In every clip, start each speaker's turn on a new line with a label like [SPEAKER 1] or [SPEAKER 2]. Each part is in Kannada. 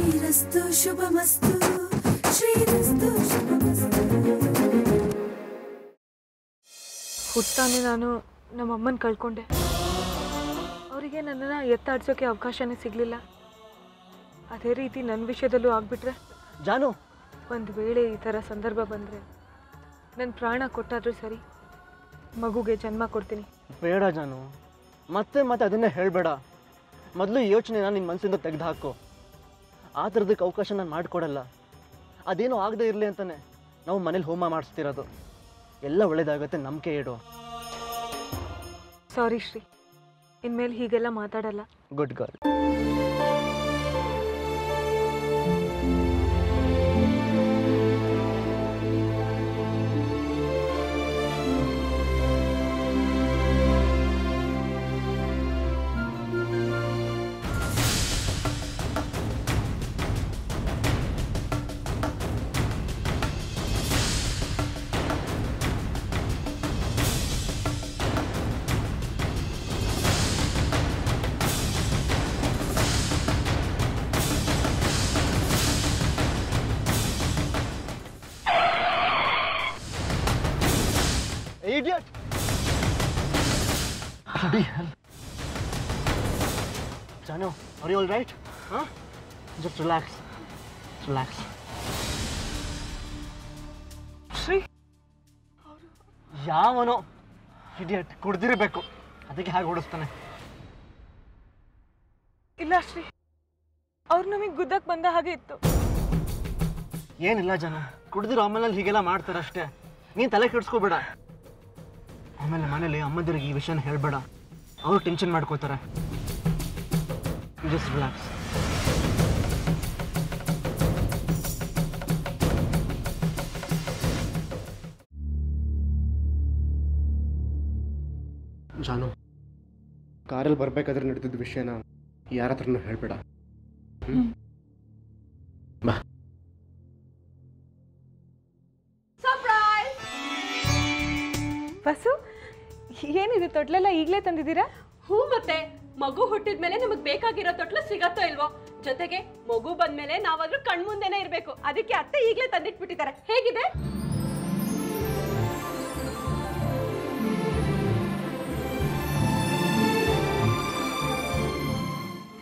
[SPEAKER 1] ಶ್ರೀರಸ್ತು ಶುಭಮಸ್ತು ಶ್ರೀರಸ್ತು ಶುಭಮಸ್ತು.
[SPEAKER 2] ಹುಟ್ಟಾನೆ ನಾನು ನಮ್ಮಮ್ಮನ ಕಳ್ಕೊಂಡೆ. ಅವರಿಗೆ ನನ್ನನ್ನು ಎತ್ತಾಡ್ಸೋಕ್ಕೆ ಅವಕಾಶನೇ ಸಿಗಲಿಲ್ಲ. ಅದೇ ರೀತಿ ನನ್ನ ವಿಷಯದಲ್ಲೂ ಆಗಿಬಿಟ್ರೆ
[SPEAKER 3] ಜಾನು,
[SPEAKER 2] ಒಂದು ವೇಳೆ ಈ ಥರ ಸಂದರ್ಭ ಬಂದರೆ ನನ್ನ ಪ್ರಾಣ ಕೊಟ್ಟಾದರೂ ಸರಿ, ಮಗುಗೆ ಜನ್ಮ ಕೊಡ್ತೀನಿ.
[SPEAKER 3] ಬೇಡ ಜಾನು, ಮತ್ತೆ ಮತ್ತೆ ಅದನ್ನೇ ಹೇಳಬೇಡ. ಮೊದಲು ಈ ಯೋಚನೆನ ನಿನ್ನ ಮನಸ್ಸಿಂದ ತೆಗೆದು ಹಾಕು. ಆ ಥರದಕ್ಕೆ ಅವಕಾಶ ನಾನು ಮಾಡಿಕೊಡಲ್ಲ. ಅದೇನೂ ಆಗದೆ ಇರಲಿ ಅಂತಲೇ ನಾವು ಮನೇಲಿ ಹೋಮ ಮಾಡಿಸ್ತಿರೋದು. ಎಲ್ಲ ಒಳ್ಳೇದಾಗುತ್ತೆ, ನಂಬಿಕೆ ಇಡು.
[SPEAKER 2] ಸಾರಿ ಶ್ರೀ, ಇನ್ಮೇಲೆ ಹೀಗೆಲ್ಲ ಮಾತಾಡಲ್ಲ.
[SPEAKER 3] Good girl. Idiot! Bloody hell. Janu, are you all right? Huh? Just relax. Relax.
[SPEAKER 2] Shri,
[SPEAKER 3] ಯಾವನೋ ಇಡಿಯಟ್ ಕುಡ್ದಿರಬೇಕು, ಅದಕ್ಕೆ ಹಾಗೆ ಓಡಿಸ್ತಾನೆ.
[SPEAKER 2] ಇಲ್ಲ ಶ್ರೀ, ಅವ್ರು ನಮಗೆ ಗುದ್ದಕ್ಕೆ ಬಂದ ಹಾಗೆ ಇತ್ತು.
[SPEAKER 3] ಏನಿಲ್ಲ ಜನ, ಕುಡ್ದಿರೋ ಆಮೇಲೆ ಹೀಗೆಲ್ಲ ಮಾಡ್ತಾರಷ್ಟೇ. ನೀನು ತಲೆ ಕೆಡಿಸ್ಕೋಬೇಡ. ಆಮೇಲೆ ಮನೇಲಿ ಅಮ್ಮಂದಿರಿಗೆ ಈ ವಿಷಯನ ಹೇಳಬೇಡ, ಅವರು ಟೆನ್ಷನ್ ಮಾಡ್ಕೋತಾರೆ. Just relax. ಜಾನು, ಕಾರಲ್ಲಿ ಬರ್ಬೇಕಾದ್ರೆ ನಡೆದಿದ್ದ ವಿಷಯನ ಯಾರ ಹತ್ರನೂ ಹೇಳಬೇಡ. ಬಾ.
[SPEAKER 2] ಬಸ್ಸು, ಏನಿದೆ ತೊಟ್ಲೆಲ್ಲ ಈಗಲೇ ತಂದಿದ್ದೀರಾ?
[SPEAKER 4] ಹೂ, ಮತ್ತೆ ಮಗು ಹುಟ್ಟಿದ್ಮೇಲೆ ನಮಗ್ ಬೇಕಾಗಿರೋ ತೊಟ್ಲು ಸಿಗತ್ತೋ ಇಲ್ವೋ, ಜೊತೆಗೆ ಮಗು ಬಂದ್ಮೇಲೆ ನಾವಾದ್ರೂ ಕಣ್ಮುಂದೆನೆ ಇರ್ಬೇಕು. ಅದಕ್ಕೆ ಅತ್ತೆ ಈಗಲೇ ತಂದಿಟ್ಬಿಟ್ಟಿದ್ದಾರೆ. ಹೇಗಿದೆ?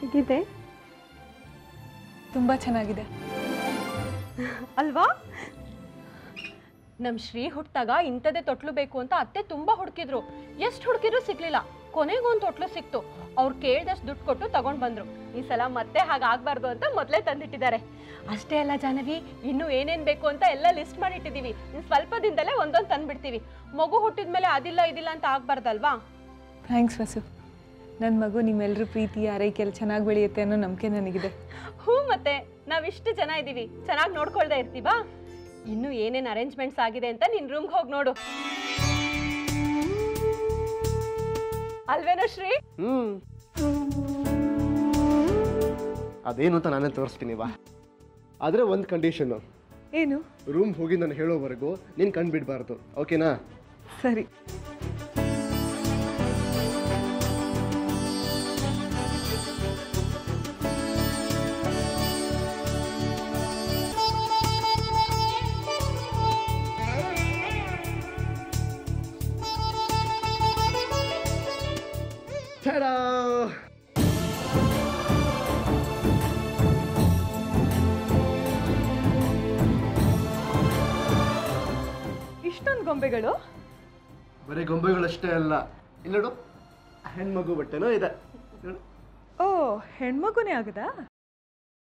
[SPEAKER 2] ಹೇಗಿದೆ? ತುಂಬಾ ಚೆನ್ನಾಗಿದೆ
[SPEAKER 4] ಅಲ್ವಾ? ನಮ್ ಶ್ರೀ ಹುಟ್ಟಾಗ ಇಂಥದೇ ತೊಟ್ಲು ಬೇಕು ಅಂತ ಅತ್ತೆ ತುಂಬಾ ಹುಡುಕಿದ್ರು. ಎಷ್ಟು ಹುಡುಕಿದ್ರು ಸಿಗ್ಲಿಲ್ಲ. ಕೊನೆಗೊಂದು ತೊಟ್ಲು ಸಿಕ್ತು. ಅವ್ರು ಕೇಳ್ದಷ್ಟು ದುಡ್ಡು ಕೊಟ್ಟು ತಗೊಂಡ್ ಬಂದ್ರು. ಈ ಸಲ ಮತ್ತೆ ಹಾಗಾಗ್ಬಾರ್ದು ಅಂತ ಮೊದಲೇ ತಂದಿಟ್ಟಿದ್ದಾರೆ. ಅಷ್ಟೇ ಅಲ್ಲ ಜಾಹ್ನವಿ, ಇನ್ನು ಏನೇನ್ ಬೇಕು ಅಂತ ಎಲ್ಲ ಲಿಸ್ಟ್ ಮಾಡಿಟ್ಟಿದೀವಿ. ಇನ್ನು ಸ್ವಲ್ಪ ದಿನದಲ್ಲೇ ಒಂದೊಂದು ತಂದ್ಬಿಡ್ತೀವಿ. ಮಗು ಹುಟ್ಟಿದ್ಮೇಲೆ ಅದಿಲ್ಲ ಇದಿಲ್ಲ ಅಂತ ಆಗ್ಬಾರ್ದಲ್ವಾ?
[SPEAKER 2] Thanks bus. ನನ್ನ ಮಗು ನಿಮ್ಮೆಲ್ಲರೂ ಪ್ರೀತಿ ಆರೈಕೆಯಲ್ಲಿ ಚೆನ್ನಾಗಿ ಬೆಳೆಯುತ್ತೆ ಅನ್ನೋ ನಂಬಿಕೆ ನನಗಿದೆ.
[SPEAKER 4] ಹೂ, ಮತ್ತೆ ನಾವಿಷ್ಟು ಜನ ಇದ್ದೀವಿ, ಚೆನ್ನಾಗಿ ನೋಡ್ಕೊಳ್ತಾ ಇರ್ತೀವಾ? ಇನ್ನು ಏನೇನು ಅರೇಂಜ್ಮೆಂಟ್ಸ್ ಆಗಿದೆ ಅಂತ ನಿನ್ ರೂಮ್ಗೆ ಹೋಗಿ ನೋಡು. ಅಲ್ವೇನೋ ಶ್ರೀ?
[SPEAKER 5] ಅದೇನು ಅಂತ ನಾನೇ ತೋರಿಸ್ತೀನಿ ಬಾ. ಆದರೆ ಒಂದು ಕಂಡೀಷನ್ನು.
[SPEAKER 2] ಏನು?
[SPEAKER 5] ರೂಮ್ ಹೋಗಿ ನಾನು ಹೇಳೋವರೆಗೂ ನೀನು ಕಂಡುಬಿಡಬಾರ್ದು, ಓಕೆನಾ?
[SPEAKER 2] ಸರಿ. ಇಷ್ಟೊಂದು ಗೊಂಬೆಗಳು?
[SPEAKER 5] ಬರೀ ಗೊಂಬೆಗಳಷ್ಟೇ ಅಲ್ಲ, ಇಲ್ಲಿ ನೋಡು, ಹೆಣ್ಮಗು ಬಟ್ಟೆನೂ ಇದೆ.
[SPEAKER 2] ಓ, ಹೆಣ್ಮಗುನೇ ಆಗದಾ?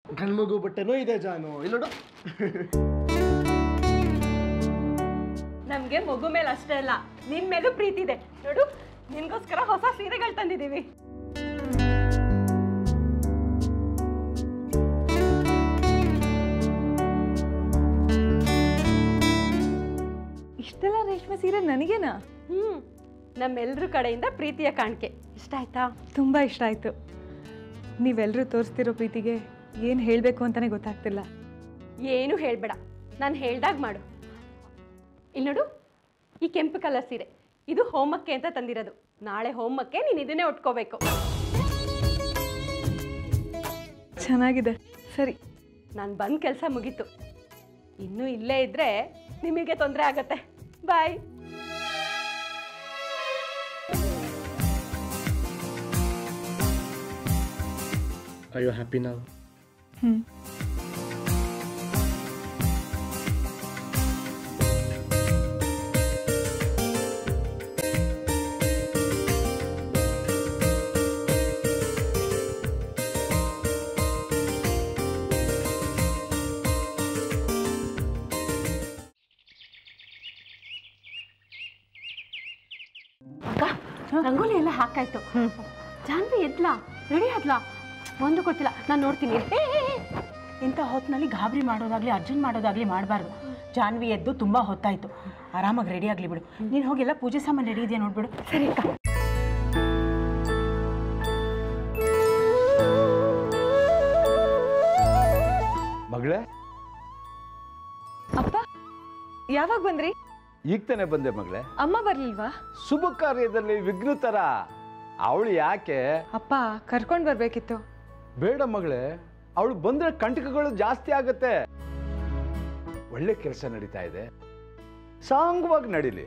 [SPEAKER 5] ಗಂಡ್ಮಗು ಬಟ್ಟೆನೂ ಇದೆ ಜಾನು, ಇಲ್ಲಿ ನೋಡು.
[SPEAKER 4] ನಮ್ಗೆ ಮಗು ಮೇಲೆ ಅಷ್ಟೇ ಅಲ್ಲ, ನಿನ್ ಮೇಲೂ ಪ್ರೀತಿ ಇದೆ. ನೋಡು, ನಿನ್ಗೋಸ್ಕರ ಹೊಸ ಸೀರೆಗಳು ತಂದಿದ್ದೀವಿ.
[SPEAKER 2] ಇಷ್ಟೆಲ್ಲ ರೇಷ್ಮೆ ಸೀರೆ ನನಗೇನಾ?
[SPEAKER 4] ನಮ್ಮೆಲ್ಲರ ಕಡೆಯಿಂದ ಪ್ರೀತಿಯ ಕಾಣಿಕೆ. ಇಷ್ಟ ಆಯ್ತಾ?
[SPEAKER 2] ತುಂಬ ಇಷ್ಟ ಆಯಿತು. ನೀವೆಲ್ಲರೂ ತೋರಿಸ್ತಿರೋ ಪ್ರೀತಿಗೆ ಏನು ಹೇಳಬೇಕು ಅಂತಲೇ ಗೊತ್ತಾಗ್ತಿಲ್ಲ.
[SPEAKER 4] ಏನು ಹೇಳಬೇಡ, ನಾನು ಹೇಳ್ದಾಗ ಮಾಡು. ಇಲ್ಲಿ ನೋಡು, ಈ ಕೆಂಪು ಕಲರ್ ಸೀರೆ ಇದು ಹೋಮಕ್ಕೆ ಅಂತ ತಂದಿರೋದು. ನಾಳೆ ಹೋಮಕ್ಕೆ ನೀನು ಇದನ್ನೇ ಉಟ್ಕೋಬೇಕು.
[SPEAKER 2] ಚೆನ್ನಾಗಿದೆ. ಸರಿ,
[SPEAKER 4] ನಾನು ಬಂದು ಕೆಲಸ ಮುಗೀತು. ಇನ್ನೂ ಇಲ್ಲೇ ಇದ್ದರೆ ನಿಮಗೆ ತೊಂದರೆ ಆಗತ್ತೆ. ಬಾಯ್.
[SPEAKER 5] Are you happy now?
[SPEAKER 4] ಅಕ್ಕ, ರಂಗೋಲಿ ಎಲ್ಲ ಹಾಕಾಯ್ತು. ಜಾನ್ವಿ ಎದ್ಲಾ? ರೆಡಿ ಆದ್ಲಾ? ಒಂದು ಗೊತ್ತಿಲ್ಲ, ನಾನು ನೋಡ್ತೀನಿ.
[SPEAKER 6] ಇಂಥ ಹೊತ್ತಿನಲ್ಲಿ ಗಾಬರಿ ಮಾಡೋದಾಗ್ಲಿ ಅರ್ಜೆಂಟ್ ಮಾಡೋದಾಗ್ಲಿ ಮಾಡಬಾರ್ದು. ಜಾನ್ವಿ ಎದ್ದು ತುಂಬ ಹೊತ್ತಾಯಿತು. ಆರಾಮಾಗಿ ರೆಡಿ ಆಗಲಿ ಬಿಡು. ನೀನು ಹೋಗೆಲ್ಲ ಪೂಜೆ ಸಾಮಾನು ರೆಡಿ ಇದೆಯಾ ನೋಡ್ಬಿಡು.
[SPEAKER 4] ಸರಿ ಅಕ್ಕ.
[SPEAKER 7] ಮಗಳೇ,
[SPEAKER 2] ಅಪ್ಪ ಯಾವಾಗ ಬಂದ್ರಿ?
[SPEAKER 7] ಈಗ ತಾನೇ ಬಂದೆ ಮಗಳೇ.
[SPEAKER 2] ಅಮ್ಮ ಬರ್ಲಿಲ್ವಾ?
[SPEAKER 7] ಶುಭ ಕಾರ್ಯದಲ್ಲಿ ವಿಘ್ನ ತರ ಅವಳು ಯಾಕೆ?
[SPEAKER 2] ಅಪ್ಪ ಕರ್ಕೊಂಡು ಬರ್ಬೇಕಿತ್ತು.
[SPEAKER 7] ಬೇಡ ಮಗಳೇ, ಅವಳು ಬಂದ್ರೆ ಕಂಟಕಗಳು ಜಾಸ್ತಿ ಆಗತ್ತೆ. ಒಳ್ಳೆ ಕೆಲಸ ನಡೀತಾ ಇದೆ, ಸಾಂಗವಾಗಿ ನಡೀಲಿ.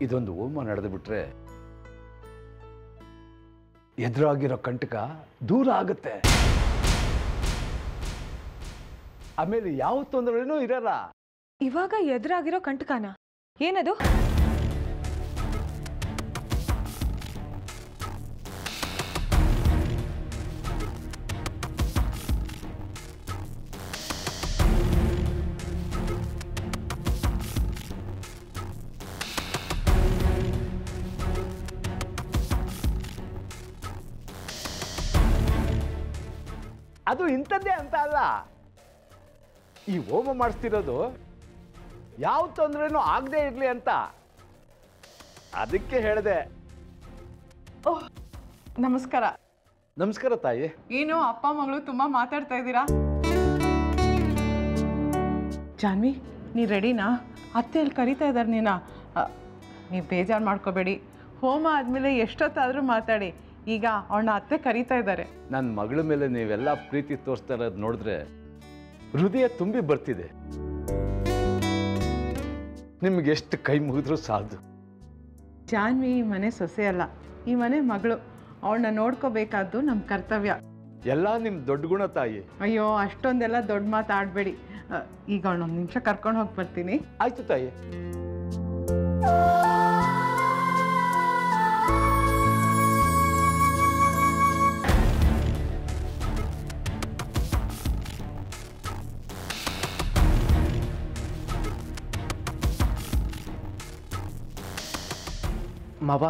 [SPEAKER 7] ಇದೊಂದು ಹೋಮ ನಡೆದು ಬಿಟ್ರೆ ಎದುರಾಗಿರೋ ಕಂಟಕ ದೂರ ಆಗುತ್ತೆ. ಆಮೇಲೆ ಯಾವ ತೊಂದರೆನೂ ಇರಲ್ಲ.
[SPEAKER 2] ಇವಾಗ ಎದುರಾಗಿರೋ ಕಂಟಕನ ಏನದು?
[SPEAKER 7] ಅದು ಇಂಥದ್ದೇ ಅಂತ ಅಲ್ಲ. ಈ ಹೋಮ ಮಾಡಿಸ್ತಿರೋದು ಯಾವ ತೊಂದರೆನೂ ಆಗದೆ ಇರಲಿ ಅಂತ. ಅದಕ್ಕೆ ಹೇಳಿದೆ.
[SPEAKER 8] ಓಹ್, ನಮಸ್ಕಾರ.
[SPEAKER 7] ನಮಸ್ಕಾರ ತಾಯಿ.
[SPEAKER 8] ಏನು ಅಪ್ಪ ಮಗಳು ತುಂಬಾ ಮಾತಾಡ್ತಾ ಇದ್ದೀರಾ? ಜಾನ್ವಿ, ನೀ ರೆಡಿನಾ? ಅತ್ತೆ ಅಲ್ಲಿ ಕರಿತಾ ಇದ್ದಾರೆ ನೀನ. ನೀವು ಬೇಜಾರು ಮಾಡ್ಕೋಬೇಡಿ. ಹೋಮ ಆದಮೇಲೆ ಎಷ್ಟೊತ್ತಾದರೂ ಮಾತಾಡಿ. ಈಗ ಅವನ ಅತ್ತೆ ಕರಿತಾ ಇದ್ದಾರೆ.
[SPEAKER 7] ನನ್ನ ಮಗಳ ಮೇಲೆ ನೀವೆಲ್ಲ ಪ್ರೀತಿ ತೋರಿಸ್ತಾ ಇರೋದು ನೋಡಿದ್ರೆ ಹೃದಯ ತುಂಬಿ ಬರ್ತಿದೆ. ನಿಮ್ಗೆ ಎಷ್ಟು ಕೈ ಮುಗಿದ್ರೂ ಸಾಲದು.
[SPEAKER 8] ಜಾನ್ವಿ ಈ ಮನೆ ಸೊಸೆ ಅಲ್ಲ, ಈ ಮನೆ ಮಗಳು. ಅವಳನ್ನ ನೋಡ್ಕೋಬೇಕಾದ್ದು ನಮ್ಮ ಕರ್ತವ್ಯ.
[SPEAKER 7] ಎಲ್ಲ ನಿಮ್ಮ ದೊಡ್ಡ ಗುಣ ತಾಯಿ.
[SPEAKER 8] ಅಯ್ಯೋ, ಅಷ್ಟೊಂದೆಲ್ಲ ದೊಡ್ಡ ಮಾತಾಡಬೇಡಿ. ಈಗ ಅವಳನ್ನೊಂದು ನಿಮಿಷ ಕರ್ಕೊಂಡು ಹೋಗಿ ಬರ್ತೀನಿ.
[SPEAKER 7] ಆಯ್ತು ತಾಯಿ.
[SPEAKER 3] ಮಾವ,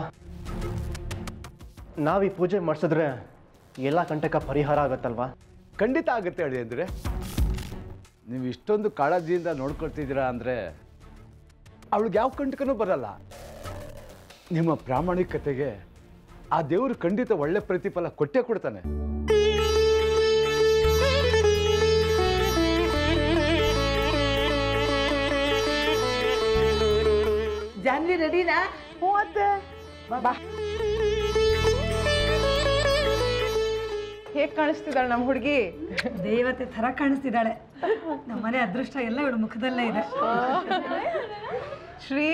[SPEAKER 3] ನಾವು ಈ ಪೂಜೆ ಮಾಡಿಸಿದ್ರೆ ಎಲ್ಲ ಕಂಟಕ ಪರಿಹಾರ ಆಗತ್ತಲ್ವಾ?
[SPEAKER 7] ಖಂಡಿತ ಆಗುತ್ತೆ ಹೇಳಿ. ಅಂದರೆ ನೀವು ಇಷ್ಟೊಂದು ಕಾಳಜಿಯಿಂದ ನೋಡ್ಕೊಳ್ತಿದ್ದೀರಾ ಅಂದರೆ ಅವಳಿಗೆ ಯಾವ ಕಂಟಕನೂ ಬರಲ್ಲ. ನಿಮ್ಮ ಪ್ರಾಮಾಣಿಕತೆಗೆ ಆ ದೇವರು ಖಂಡಿತ ಒಳ್ಳೆ ಪ್ರತಿಫಲ ಕೊಟ್ಟೇ ಕೊಡ್ತಾನೆ.
[SPEAKER 6] ಜಾನ್ವಿ ರೆಡಿನಾ?
[SPEAKER 8] ಹ್ಞೂ ಅತ್ತೆ. ಬಾ. ಹೇಗೆ ಕಾಣಿಸ್ತಿದ್ದಾಳೆ ನಮ್ಮ ಹುಡುಗಿ?
[SPEAKER 6] ದೇವತೆ ಥರ ಕಾಣಿಸ್ತಿದ್ದಾಳೆ. ನಮ್ಮನೆ ಅದೃಷ್ಟ ಎಲ್ಲ ಇವಳು ಮುಖದಲ್ಲೇ ಇದೆ.
[SPEAKER 8] ಶ್ರೀ,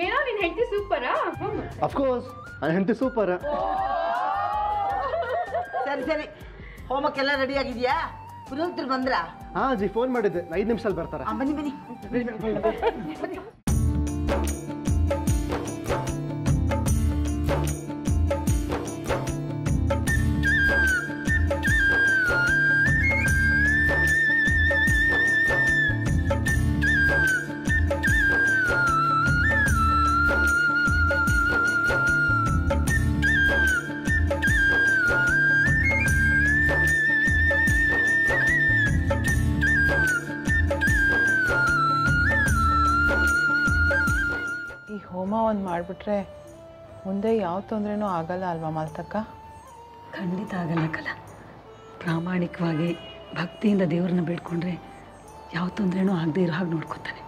[SPEAKER 4] ಏನೋ ನಿನ್ ಹೆಂಡತಿ ಸೂಪರಾ?
[SPEAKER 3] ಅಫ್ಕೋರ್ಸ್, ನನ್ನ ಹೆಂಡತಿ ಸೂಪರ್.
[SPEAKER 6] ಸರಿ ಸರಿ, ಹೋಮಕ್ಕೆಲ್ಲ ರೆಡಿ ಆಗಿದೆಯಾ? ಪುರೋಹಿತರು ಬಂದ್ರ?
[SPEAKER 3] ಹಾಂ ಜಿ, ಫೋನ್ ಮಾಡಿದ್ದೆ, 5 ನಿಮಿಷದಲ್ಲಿ ಬರ್ತಾರೆ.
[SPEAKER 6] ಬನ್ನಿ ಬನ್ನಿ.
[SPEAKER 8] ಹೋಮ ಒಂದು ಮಾಡಿಬಿಟ್ರೆ ಮುಂದೆ ಯಾವ ತೊಂದರೆನೂ ಆಗಲ್ಲ ಅಲ್ವಾ ಮಾಲ್ತಕ್ಕ?
[SPEAKER 6] ಖಂಡಿತ ಆಗಲ್ಲ ಕಲ. ಪ್ರಾಮಾಣಿಕವಾಗಿ ಭಕ್ತಿಯಿಂದ ದೇವ್ರನ್ನ ಬೇಡ್ಕೊಂಡ್ರೆ ಯಾವ ತೊಂದರೆನೂ ಆಗದೆ ಇರೋ ಹಾಗೆ ನೋಡ್ಕೊತಾನೆ.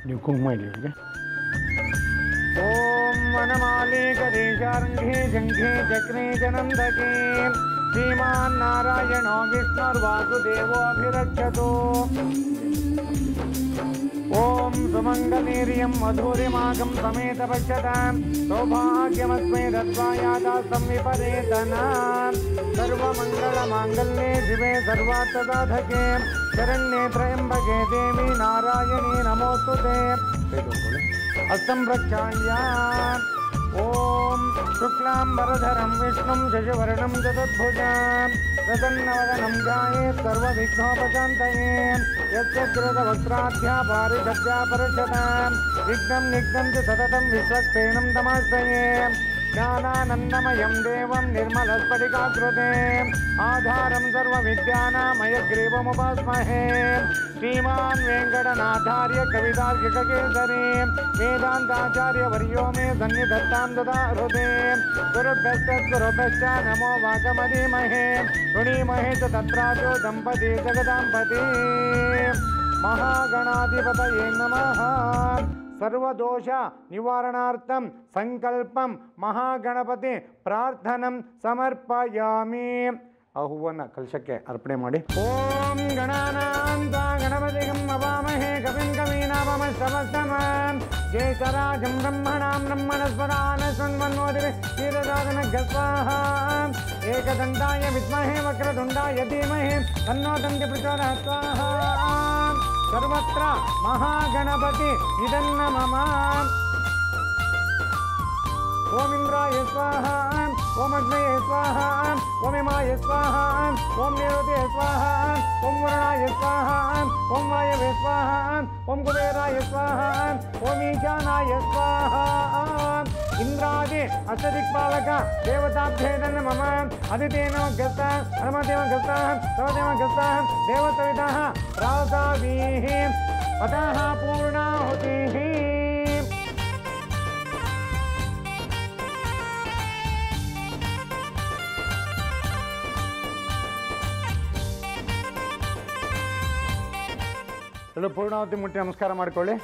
[SPEAKER 3] ನೀವು ಕುಂಕುಮ ಇಲ್ಲಿ. ಓಂ
[SPEAKER 9] वनमाली गदेशारंघे जंघे चक्रे जनंदके श्रीमान नारायणो विष्णुर्वासुदेवोऽभिरक्षतु ओम सुमंगलीर्यं मधुरिमागं समेत पश्यतां सौभाग्यमस्मै दत्त्वा यादा संविपरेतनां सर्वमङ्गलमाङ्गल्ये शिवे सर्वार्थसाधके शरण्ये त्र्यम्बके देवी नारायणी नमोस्तुते हस्तं प्रक्षाल्य ओम शुक्लांबरधरं विष्णुं शशिवर्णं चतुर्भुजां प्रसन्नवदनं ध्यायेत् सर्वविघ्नोपशान्तये यस्य कृतवक्त्राद्या पारिषद्या परशतां विघ्नं निघ्नं च सततं विश्वक्सेनं तमाश्रये ज्ञानानन्दमयं देवं निर्मलस्फटिकाकृतिम् आधारं सर्वविद्यानामयग्रीवमुपास्महे श्रीमान् वेङ्कटनाथार्य कवितार्किककेसरी वेदान्ताचार्यवर्यो मे सन्निधत्तां ददा हृदये गुरुभ्यश्च नमो वाकमधीमहे ऋणीमहे च तत्राचो दम्पती जगदाम्पती महागणाधिपतये नमः सर्वदोष निवारणार्थं संकल्पं महागणपति प्रार्थनं समर्पयामि अहुवन्न कलशಕ್ಕೆ अर्पणे ಮಾಡಿ ओम गणानां गणपतिं अवामहे कविं कवीनावमस्तमस्तमं जयचराजं ब्रह्मणां ब्रह्मणस्पदान संवन्नोदिवे क्षीरसाधनगस्वाहा एकदन्ताय विद्महे वक्रतुण्डाय धीमहि तन्नो दन्ति प्रचोदयात् स्वाहा सर्वत्र महागणपति इदन्नमः ओम इंद्राय स्वाहा ओम अग्नये स्वाहा ओम हिमाय स्वाहा ओम निरुते स्वाहा ओम वरुणाय स्वाहा ओम वायवे स्वाहा ओम कुबेराय स्वाहा ओम ईशानाय स्वाहा इंद्रादि अष्टदिक्पालक देवताभ्ये नमः अदितेनो गस्ता हनुमतेव गस्ता सर्वदेव गस्ता देवसवितः प्रासावीः अतः पूर्णाहुतिः पूर्णावती मुट्टी नमस्कार माड्ಕೊಳ್ಳಿ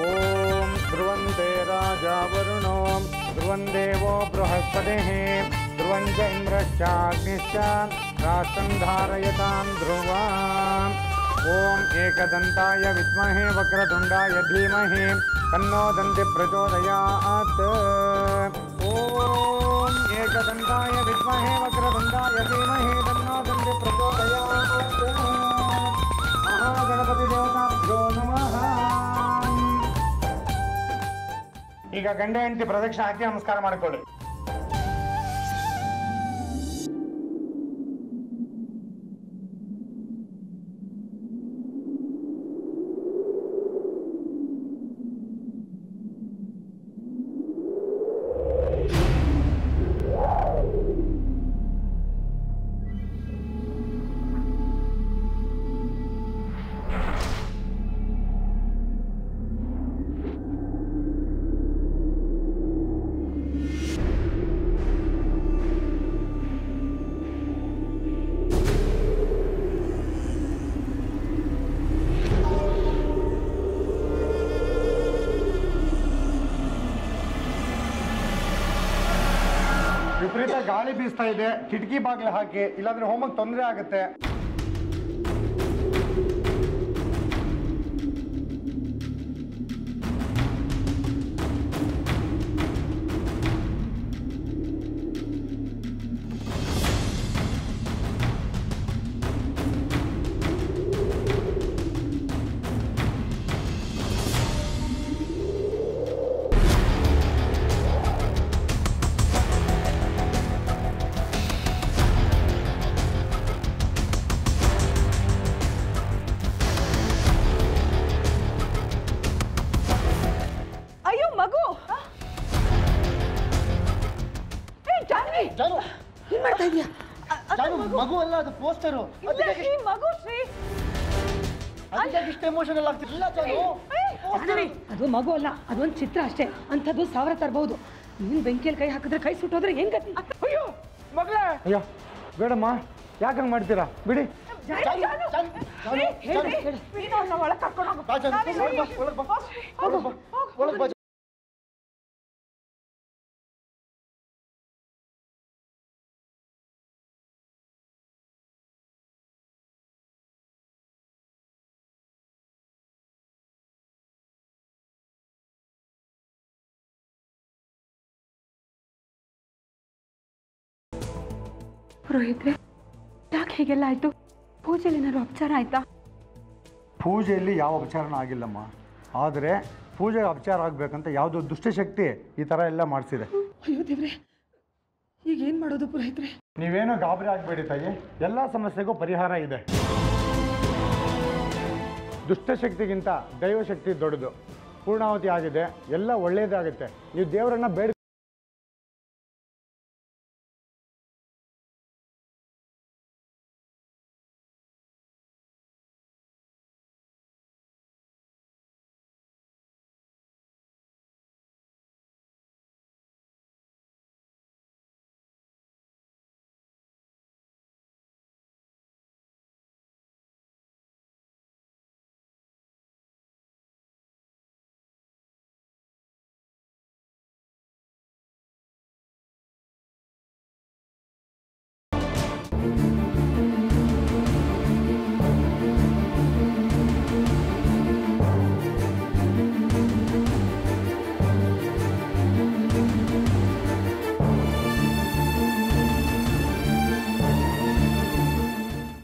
[SPEAKER 9] ओम ध्रुवन्ते राजा वरुणो ध्रुवं देवो बृहस्पतिः ध्रुवं च इन्द्रश्चाग्निश्च राष्ट्रं धारयतां ध्रुवाम् ओम एकदन्ताय विद्महे वक्रतुण्डाय धीमहि तन्नो दन्ति प्रचोदयात् ओम एकदन्ताय विद्महे वक्रतुण्डाय धीमहि तन्नो दन्ति प्रचोदयात् गणपति देवताभ्यो नमः ಈಗ ಗಂಡ ಹೆಂಡತಿ ಪ್ರದಕ್ಷಿಣೆ ಹಾಕಿ ನಮಸ್ಕಾರ ಮಾಡಿಕೊಳ್ಳಿ ವಿಪರೀತ ಗಾಳಿ ಬೀಸ್ತಾ ಇದೆ ಕಿಟಕಿ ಬಾಗಿಲು ಹಾಕಿ ಇಲ್ಲಾಂದ್ರೆ ಹೋಮಕ್ಕೆ ತೊಂದರೆ ಆಗುತ್ತೆ ಮಗು ಅಲ್ಲ ಅದು ಪೋಸ್ಟರು ಇಷ್ಟ ಎಮೋಷನಲ್ ಆಗ್ತಿಲ್ಲ
[SPEAKER 10] ಅದು ಮಗು ಅಲ್ಲ ಅದೊಂದು ಚಿತ್ರ ಅಷ್ಟೇ ಅಂಥದ್ದು 1000 ತರಬಹುದು ನೀನು ಬೆಂಕಿಯಲ್ಲಿ ಕೈ ಹಾಕಿದ್ರೆ ಕೈ ಸುಟ್ಟೋದ್ರೆ ಹೆಂಗ್ ಗತಿ
[SPEAKER 9] ಅಯ್ಯೋ ಮಗಳೇ ಅಯ್ಯೋ ಬೇಡಮ್ಮ ಯಾಕೆ ಹಂಗೆ ಮಾಡ್ತೀರಾ ಬಿಡಿ ಒಳಗೆ
[SPEAKER 2] ಪುರೋಹಿತ್ರೆ, ಯಾಕೆ ಹೀಗೆಲ್ಲ ಆಯಿತು? ಪೂಜೆಯಲ್ಲಿ ಏನಾದ್ರು ಅಪಚಾರ ಆಯಿತಾ?
[SPEAKER 9] ಪೂಜೆಯಲ್ಲಿ ಯಾವ ಅಪಚಾರನೂ ಆಗಿಲ್ಲಮ್ಮ. ಆದರೆ ಪೂಜೆಗೆ ಅಪಚಾರ ಆಗಬೇಕಂತ ಯಾವುದೋ ದುಷ್ಟಶಕ್ತಿ ಈ ಥರ ಎಲ್ಲ ಮಾಡಿಸಿದೆ.
[SPEAKER 10] ಅಯ್ಯೋ ದೇವ್ರೆ, ಈಗ ಏನು ಮಾಡೋದು ಪುರೋಹಿತ್ರೆ?
[SPEAKER 9] ನೀವೇನೋ ಗಾಬರಿ ಆಗಬೇಡಿ ತಾಯಿ, ಎಲ್ಲ ಸಮಸ್ಯೆಗೂ ಪರಿಹಾರ ಇದೆ. ದುಷ್ಟಶಕ್ತಿಗಿಂತ ದೈವಶಕ್ತಿ ದೊಡ್ಡದು. ಪೂರ್ಣಾವತಿ ಆಗಿದೆ, ಎಲ್ಲ ಒಳ್ಳೆಯದಾಗುತ್ತೆ. ನೀವು ದೇವರನ್ನ ಬೇಡ.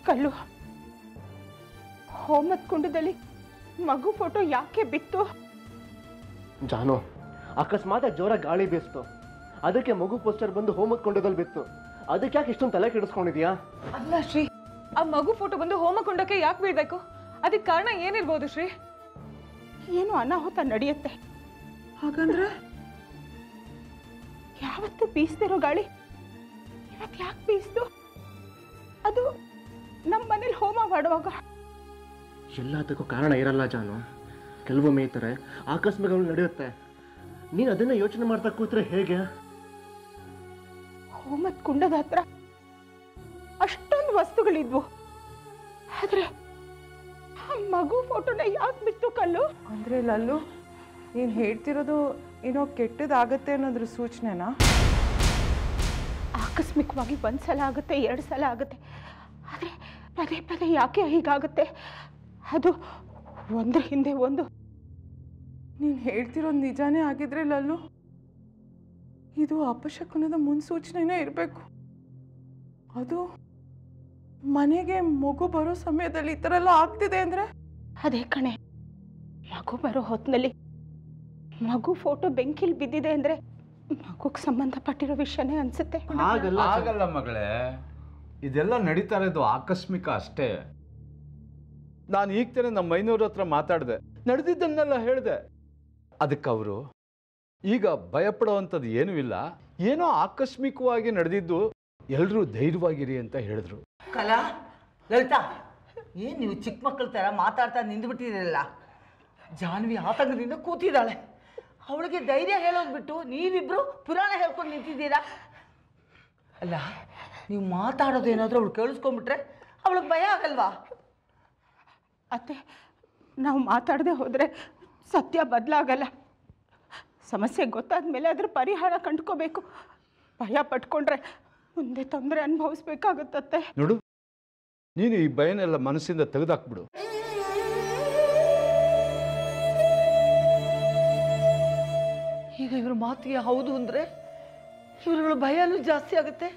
[SPEAKER 6] ಕಲ್ಲು, ಹೋಮದ ಕುಂಡದಲ್ಲಿ ಮಗು ಫೋಟೋ ಯಾಕೆ ಬಿತ್ತು?
[SPEAKER 3] ಜಾನು, ಅಕಸ್ಮಾತ್ ಜೋರ ಗಾಳಿ ಬೀಸ್ತು, ಅದಕ್ಕೆ ಮಗು ಪೋಸ್ಟರ್ ಬಂದು ಹೋಮದ ಕೊಂಡದಲ್ಲಿ ಬಿತ್ತು. ಅದಕ್ಕೆ ಯಾಕೆ ಇಷ್ಟೊಂದು ತಲೆ ಕೆಡಿಸ್ಕೊಂಡಿದ್ಯಾ?
[SPEAKER 2] ಅಲ್ಲ ಶ್ರೀ, ಆ ಮಗು ಫೋಟೋ ಬಂದು ಹೋಮಕೊಂಡಕ್ಕೆ ಯಾಕೆ ಬೀಳ್ಬೇಕು? ಅದಕ್ಕೆ ಕಾರಣ ಏನಿರ್ಬೋದು ಶ್ರೀ?
[SPEAKER 6] ಏನು ಅನಾಹುತ ನಡೆಯುತ್ತೆ.
[SPEAKER 8] ಹಾಗಂದ್ರೆ
[SPEAKER 6] ಯಾವತ್ತು ಬೀಸ್ತಿರೋ ಗಾಳಿ ಇವತ್ತು ಯಾಕೆ ಬೀಸ್ತು? ಅದು ನಮ್ಮ ಮನೇಲಿ ಹೋಮ ಮಾಡುವಾಗ.
[SPEAKER 3] ಎಲ್ಲದಕ್ಕೂ ಕಾರಣ ಇರಲ್ಲ ಜಾನು. ಕೆಲವೊಮ್ಮೆ ಈ ಥರ ಆಕಸ್ಮಿಕಗಳು ನಡೆಯುತ್ತೆ. ನೀನು ಅದನ್ನ ಯೋಚನೆ ಮಾಡ್ತಾ ಕೂತ್ರೆ ಹೇಗೆ?
[SPEAKER 6] ಹೋಮದ ಕುಂಡದ ಹತ್ರ ಅಷ್ಟೊಂದು ವಸ್ತುಗಳಿದ್ವು, ಆದ್ರೆ ಆ ಮಗು ಫೋಟೋನ ಯಾಕೆ ಬಿತ್ತು ಕಲ್ಲು?
[SPEAKER 8] ಅಂದರೆ ಲಲ್ಲು, ನೀನು ಹೇಳ್ತಿರೋದು ಏನೋ ಕೆಟ್ಟದಾಗತ್ತೆ ಅನ್ನೋದ್ರ ಸೂಚನೆನಾ?
[SPEAKER 6] ಆಕಸ್ಮಿಕವಾಗಿ ಒಂದ್ಸಲ ಆಗುತ್ತೆ, 2 ಸಲ ಆಗುತ್ತೆ, ಆದರೆ ಪದೇ ಪದೇ ಯಾಕೆ ಹೀಗಾಗುತ್ತೆ? ಅದು ಒಂದ್ರ ಹಿಂದೆ ಒಂದು.
[SPEAKER 8] ನೀನು ಹೇಳ್ತಿರೋದು ನಿಜಾನೇ ಆಗಿದ್ರೆ ಲಲ್ಲು, ಇದು ಅಪಶಕುನದ ಮುನ್ಸೂಚನೆನೇ ಇರಬೇಕು. ಅದು ಮನೆಗೆ ಮಗು ಬರೋ ಸಮಯದಲ್ಲಿ ಈ ಥರ ಎಲ್ಲ ಆಗ್ತಿದೆ ಅಂದರೆ?
[SPEAKER 6] ಅದೇ ಕಣೆ, ಮಗು ಬರೋ ಹೊತ್ತಿನಲ್ಲಿ ಮಗು ಫೋಟೋ ಬೆಂಕಿಲಿ ಬಿದ್ದಿದೆ ಅಂದರೆ ಮಗುಗೆ ಸಂಬಂಧಪಟ್ಟಿರೋ ವಿಷಯನೇ ಅನ್ಸುತ್ತೆ.
[SPEAKER 7] ಆಗಲ್ಲ ಮಗಳೇ, ಇದೆಲ್ಲ ನಡೀತಾ ಇರೋದು ಆಕಸ್ಮಿಕ ಅಷ್ಟೇ. ನಾನು ಈಗ ತಾನೇ ನಮ್ಮ ಮೈನೂರ ಹತ್ರ ಮಾತಾಡಿದೆ, ನಡೆದಿದ್ದನ್ನೆಲ್ಲ ಹೇಳಿದೆ. ಅದಕ್ಕೆ ಅವರು ಈಗ ಭಯಪಡುವಂಥದ್ದು ಏನೂ ಇಲ್ಲ, ಏನೋ ಆಕಸ್ಮಿಕವಾಗಿ ನಡೆದಿದ್ದು, ಎಲ್ಲರೂ ಧೈರ್ಯವಾಗಿರಿ ಅಂತ ಹೇಳಿದ್ರು.
[SPEAKER 11] ಕಲಾ, ಲಲಿತಾ, ಏನು ನೀವು ಚಿಕ್ಕ ಮಕ್ಕಳ ಥರ ಮಾತಾಡ್ತಾ ನಿಂದುಬಿಟ್ಟಿರಲ್ಲ. ಜಾನ್ವಿ ಆತಂಕದಿಂದ ಕೂತಿದ್ದಾಳೆ. ಅವಳಿಗೆ ಧೈರ್ಯ ಹೇಳೋದ್ಬಿಟ್ಟು ನೀವಿಬ್ರು ಪುರಾಣ ಹೇಳ್ಕೊಂಡು ನಿಂತಿದ್ದೀರಾ. ಅಲ್ಲ, ನೀವು ಮಾತಾಡೋದು ಏನಾದರೂ ಅವಳು ಕೇಳಿಸ್ಕೊಂಡ್ಬಿಟ್ರೆ ಅವಳಿಗೆ ಭಯ ಆಗಲ್ವಾ?
[SPEAKER 6] ಅತ್ತೆ, ನಾವು ಮಾತಾಡದೆ ಹೋದರೆ ಸತ್ಯ ಬದಲಾಗಲ್ಲ. ಸಮಸ್ಯೆ ಗೊತ್ತಾದ ಮೇಲೆ ಅದ್ರ ಪರಿಹಾರ ಕಂಡ್ಕೋಬೇಕು. ಭಯ ಪಟ್ಕೊಂಡ್ರೆ ಮುಂದೆ ತೊಂದರೆ ಅನುಭವಿಸ್ಬೇಕಾಗುತ್ತತ್ತೆ.
[SPEAKER 7] ನೋಡು, ನೀನು ಈ ಭಯನೆಲ್ಲ ಮನಸ್ಸಿಂದ ತೆಗೆದಾಕ್ಬಿಡು.
[SPEAKER 11] ಈಗ ಇವ್ರ ಮಾತಿಗೆ ಹೌದು ಅಂದರೆ ಇವ್ರುಗಳ ಭಯನೂ ಜಾಸ್ತಿ ಆಗುತ್ತೆ,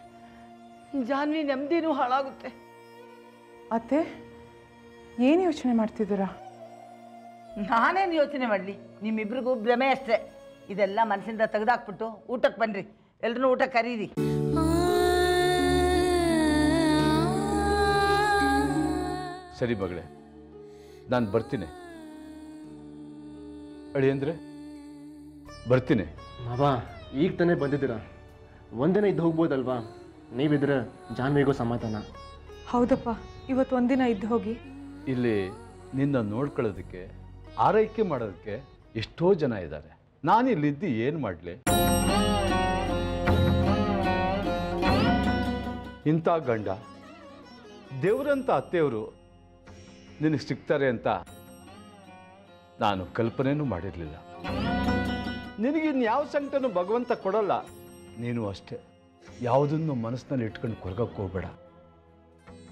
[SPEAKER 11] ಜಾನ್ವಿ ನೆಮ್ಮದಿನೂ ಹಾಳಾಗುತ್ತೆ.
[SPEAKER 8] ಅತ್ತೆ, ಏನು ಯೋಚನೆ ಮಾಡ್ತಿದ್ದೀರಾ?
[SPEAKER 11] ನಾನೇನು ಯೋಚನೆ ಮಾಡಲಿ, ನಿಮ್ಮಿಬ್ರಿಗೂ ಭ್ರಮೆ ಅಷ್ಟೇ. ಇದೆಲ್ಲ ಮನಸ್ಸಿಂದ ತೆಗೆದಾಕ್ಬಿಟ್ಟು ಊಟಕ್ಕೆ ಬನ್ನಿರಿ, ಎಲ್ರೂ ಊಟ ಕರೀರಿ.
[SPEAKER 7] ಸರಿ ಮಗಳೇ, ನಾನು ಬರ್ತೀನಿ. ಅಳಿ ಅಂದರೆ ಬರ್ತೀನಿ.
[SPEAKER 3] ಮಾವ, ಈಗ ತಾನೇ ಬಂದಿದ್ದೀರಾ, ಒಂದಿನ ಇದ್ದು ಹೋಗ್ಬೋದಲ್ವಾ? ನೀವಿದ್ರೆ ಜಾನ್ವಿಗೂ ಸಮಾಧಾನ.
[SPEAKER 2] ಹೌದಪ್ಪ, ಇವತ್ತು ಒಂದಿನ ಇದ್ದು ಹೋಗಿ.
[SPEAKER 7] ಇಲ್ಲಿ ನಿನ್ನ ನೋಡ್ಕೊಳ್ಳೋದಕ್ಕೆ, ಆರೈಕೆ ಮಾಡೋದಕ್ಕೆ ಎಷ್ಟೋ ಜನ ಇದ್ದಾರೆ. ನಾನು ಇಲ್ಲಿದ್ದು ಏನು ಮಾಡಲಿ? ಇಂಥ ಗಂಡ, ದೇವರಂತ ಅತ್ತೆಯವರು ನಿನಗೆ ಸಿಗ್ತಾರೆ ಅಂತ ನಾನು ಕಲ್ಪನೆನೂ ಮಾಡಿರಲಿಲ್ಲ. ನಿನಗಿನ್ಯಾವ ಸಂಕಟನೂ ಭಗವಂತ ಕೊಡಲ್ಲ. ನೀನು ಅಷ್ಟೇ, ಯಾವುದನ್ನು ಮನಸ್ಸಿನಲ್ಲಿ ಇಟ್ಕೊಂಡು ಕೊರಗಕ್ಕೆ ಹೋಗ್ಬೇಡ.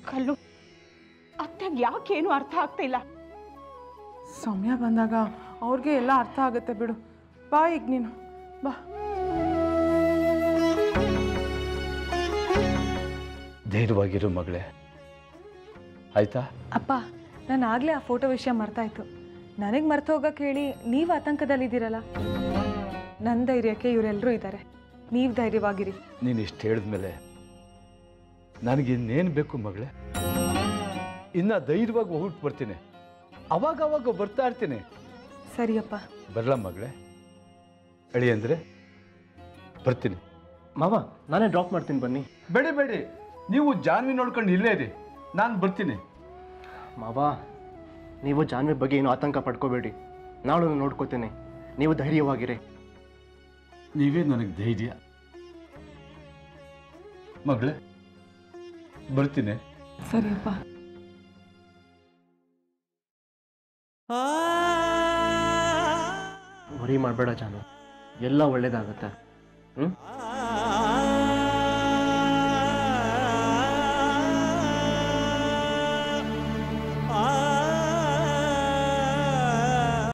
[SPEAKER 6] ಕಲ್ಲು, ಅತ್ತೆಗೆ ಯಾಕೇನು ಅರ್ಥ ಆಗ್ತಿಲ್ಲ.
[SPEAKER 8] ಸಮಯ ಬಂದಾಗ ಅವ್ರಿಗೆ ಎಲ್ಲ ಅರ್ಥ ಆಗುತ್ತೆ ಬಿಡು. ಬಾ ಈಗ ನೀನು ಬಾ.
[SPEAKER 7] ಧೈರ್ಯವಾಗಿರು ಮಗಳೇ, ಆಯ್ತಾ?
[SPEAKER 2] ಅಪ್ಪ, ನಾನು ಆಗಲೇ ಆ ಫೋಟೋ ವಿಷಯ ಮರ್ತಾಯಿತ್ತು. ನನಗೆ ಮರ್ತು ಹೋಗಕ್ಕೆ ಹೇಳಿ ನೀವು ಆತಂಕದಲ್ಲಿದ್ದೀರಲ್ಲ. ನನ್ನ ಧೈರ್ಯಕ್ಕೆ ಇವರೆಲ್ಲರೂ ಇದ್ದಾರೆ. ನೀವು ಧೈರ್ಯವಾಗಿರಿ.
[SPEAKER 7] ನೀನು ಇಷ್ಟು ಹೇಳಿದ್ಮೇಲೆ ನನಗೆ ಇನ್ನೇನು ಬೇಕು ಮಗಳೇ? ಇನ್ನು ಧೈರ್ಯವಾಗಿ ಹೋಗ್ಬಿಟ್ಟು ಬರ್ತೀನಿ. ಅವಾಗ ಬರ್ತಾ ಇರ್ತೀನಿ.
[SPEAKER 2] ಸರಿಯಪ್ಪ.
[SPEAKER 7] ಬರಲ್ಲ ಮಗಳೇ? ಅಳಿ ಅಂದರೆ ಬರ್ತೀನಿ.
[SPEAKER 3] ಮಾವ, ನಾನೇ ಡ್ರಾಪ್ ಮಾಡ್ತೀನಿ, ಬನ್ನಿ.
[SPEAKER 7] ಬೇಡಿ, ನೀವು ಜಾನ್ವಿ ನೋಡ್ಕೊಂಡು ಇಲ್ಲೇ ಇರಿ, ನಾನು ಬರ್ತೀನಿ.
[SPEAKER 3] ಮಾವ, ನೀವು ಜಾನ್ವಿ ಬಗ್ಗೆ ಏನು ಆತಂಕ ಪಡ್ಕೋಬೇಡಿ. ನಾಳು ನೋಡ್ಕೋತೀನಿ. ನೀವು ಧೈರ್ಯವಾಗಿರಿ.
[SPEAKER 7] ನೀವೇ ನನಗೆ ಧೈರ್ಯ. ಮಗಳೇ, ಬರ್ತೀನಿ.
[SPEAKER 2] ಸರಿಯಪ್ಪ.
[SPEAKER 3] ವರಿ ಮಾಡಬೇಡ ಜಾನು, ಎಲ್ಲ ಒಳ್ಳೇದಾಗತ್ತೆ.